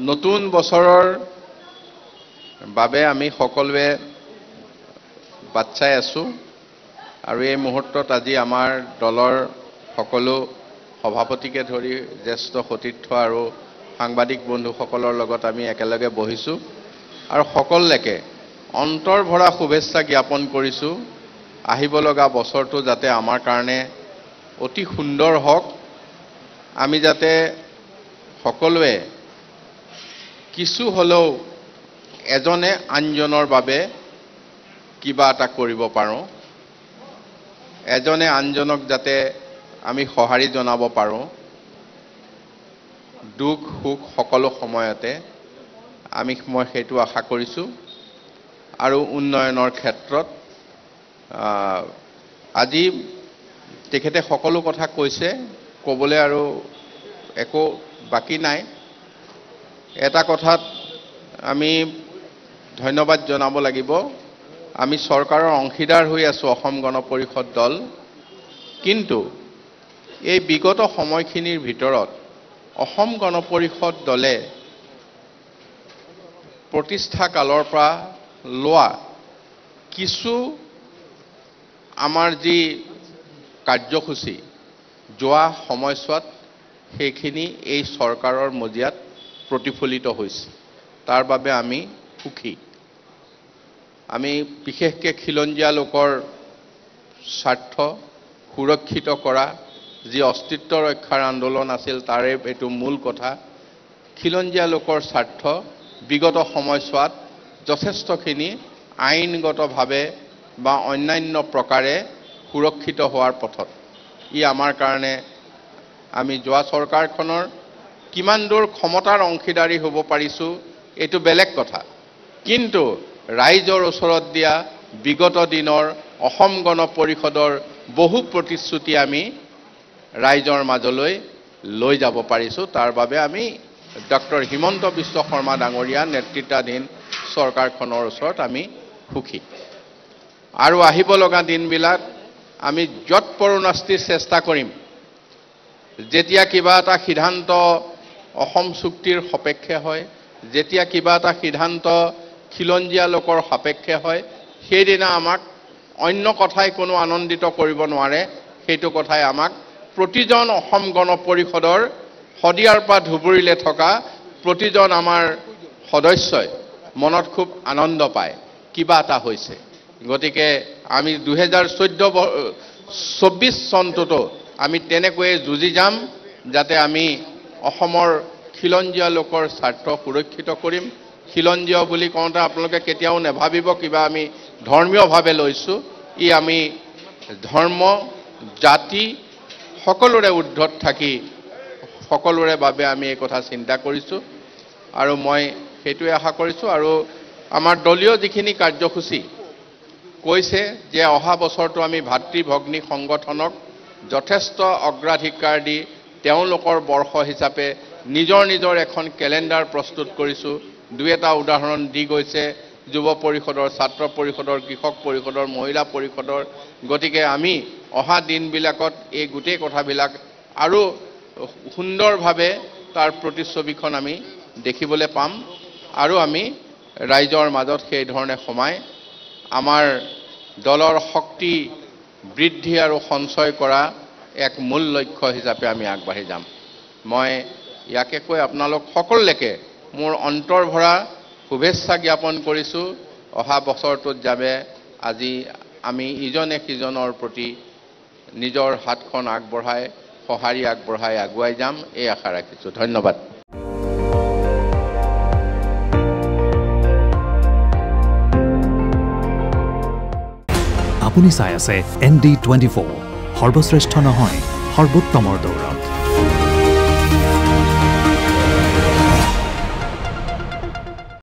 নতুন বছৰৰ বাবে আমি সকলোৱে বাচ্চাই আছো আৰু এই মুহূৰ্তত আজি আমাৰ দলৰ সকলো সভাপতিকে ধৰি জ্যেষ্ঠ সতীৰ্থ আৰু সাংবাদিক বন্ধুসকলৰ লগত আমি একেলগে বহিছো আৰু সকলোকে অন্তৰ ভৰা শুভেচ্ছা জ্ঞাপন কৰিছো আহিব লগা বছৰটো যাতে আমাৰ কাৰণে অতি সুন্দৰ হওক আমি যাতে সকলোৱে কিছু হলেও এজনে আনজনৰ বাবে কিবা এটা কৰিব পাৰো এজনে আনজনক যাতে আমি সহাৰি জনাব পাৰো দুখ সুখ সকলো সময়তে মই সেইটো আশা কৰিছো আৰু উন্নয়নৰ ক্ষেত্ৰত আজি তেখেতে সকলো কথা কৈছে ক'বলৈ আৰু একো বাকি নাই এটা কথাত আমি ধন্যবাদ জনাব লাগিব আমি চৰকাৰৰ অংশীদাৰ হৈ আছো অসম গণ পৰিষদ দল কিন্তু এই বিগত সময়খিনিৰ ভিতৰত অসম গণ পৰিষদ দলে প্ৰতিষ্ঠা কালৰ পৰা লোৱা কিছু আমাৰ যি কাৰ্যসূচী যোৱা সময়ছোৱাত সেইখিনি এই চৰকাৰৰ মজিয়াত প্ৰতিফলিত হৈছে তাৰ বাবে আমি সুখী আমি বিশেষকৈ খিলঞ্জীয়া লোকৰ স্বাৰ্থ সুৰক্ষিত কৰা যি অস্তিত্ব ৰক্ষাৰ আন্দোলন আছিল তাৰে এটো মূল কথা খিলঞ্জীয়া লোকৰ স্বাৰ্থ বিগত সময়ছোৱাত যথেষ্টখিনি আইনগতভাৱে বা অন্যান্য প্ৰকাৰে সুৰক্ষিত হোৱাৰ পথত ই আমাৰ কাৰণে আমি যোৱা চৰকাৰখনৰ কিমান দূৰ ক্ষমতাৰ অংশীদাৰী হ'ব পাৰিছো এটো বেলেগ কথা কিন্তু ৰাইজৰ ওচৰত দিয়া বিগত দিনৰ অসম গণ পৰিষদৰ বহু প্ৰতিশ্ৰুতি আমি ৰাইজৰ মাজলৈ লৈ যাব পাৰিছো তাৰ বাবে আমি ডক্টৰ হিমন্ত বিশ্ব শৰ্মা ডাঙৰীয়া নেতৃত্বাধীন চৰকাৰখনৰ ওচৰত আমি সুখী আৰু আহিব লগা দিনবিলাক আমি যত পৰোনাস্তি চেষ্টা কৰিম যেতিয়া কিবা এটা সিদ্ধান্ত অসম চুক্তিৰ সপক্ষে হয় যেতিয়া কিবা এটা সিদ্ধান্ত খিলঞ্জীয়া লোকৰ সপক্ষে হয় সেইদিনা আমাক অন্য কথাই কোনো আনন্দিত কৰিব নোৱাৰে সেইটো কথাই আমাক প্ৰতিজন অসম গণ পৰিষদৰ হদিয়াৰ পৰা ধুবুৰীলে থকা প্ৰতিজন আমাৰ সদস্যই মনত খুব আনন্দ পায় কিবা এটা হৈছে গতিকে আমি 2024 চনটো আমি তেনেকৈ যুঁজি যাম যাতে আমি অসমৰ খিলঞ্জীয়া লোকৰ স্বাৰ্থ সুৰক্ষিত কৰিম খিলঞ্জীয় বুলি কওঁতে আপোনালোকে কেতিয়াও নেভাবিব কিবা আমি ধৰ্মীয়ভাৱে লৈছো ই আমি ধৰ্ম জাতি সকলোৰে ঊৰ্ধ্বত থাকি সকলোৰে বাবে আমি এই কথা চিন্তা কৰিছো আৰু মই সেইটোৱে আশা কৰিছো আৰু আমাৰ দলীয় যিখিনি কাৰ্যসূচী কৈছে যে অহা বছৰটো আমি ভাতৃ ভগ্নী সংগঠনক যথেষ্ট অগ্ৰাধিকাৰ দি তেওঁলোকৰ বৰ্ষ হিচাপে নিজৰ নিজৰ এখন কেলেণ্ডাৰ প্ৰস্তুত কৰিছো দুই এটা উদাহৰণ দি গৈছে যুৱ পৰিষদৰ ছাত্ৰ পৰিষদৰ কৃষক পৰিষদৰ মহিলা পৰিষদৰ গতিকে আমি অহা দিনবিলাকত এই গোটেই কথাবিলাক আৰু সুন্দৰভাৱে তাৰ প্ৰতিচ্ছবিখন আমি দেখিবলৈ পাম আৰু আমি ৰাইজৰ মাজত সেই ধৰণে সমাই আমাৰ দলৰ শক্তি বৃদ্ধি আৰু সঞ্চয় কৰা এক মূল লক্ষ্য হিচাপে আমি আগবাঢ়ি যাম মই ইয়াকে কৈ আপোনালোক সকলোকে মোৰ অন্তৰ ভৰা শুভেচ্ছা জ্ঞাপন কৰিছো অহা বছৰটোত যাবে আজি আমি ইজনে সিজনৰ প্ৰতি নিজৰ হাতখন আগবঢ়াই সহাৰি আগবঢ়াই আগুৱাই যাম এই আশা ৰাখিছো ধন্যবাদ আপুনি চাই আছে ND24 সৰ্বশ্ৰেষ্ঠ নহয় সৰ্বোত্তমৰ দৌৰ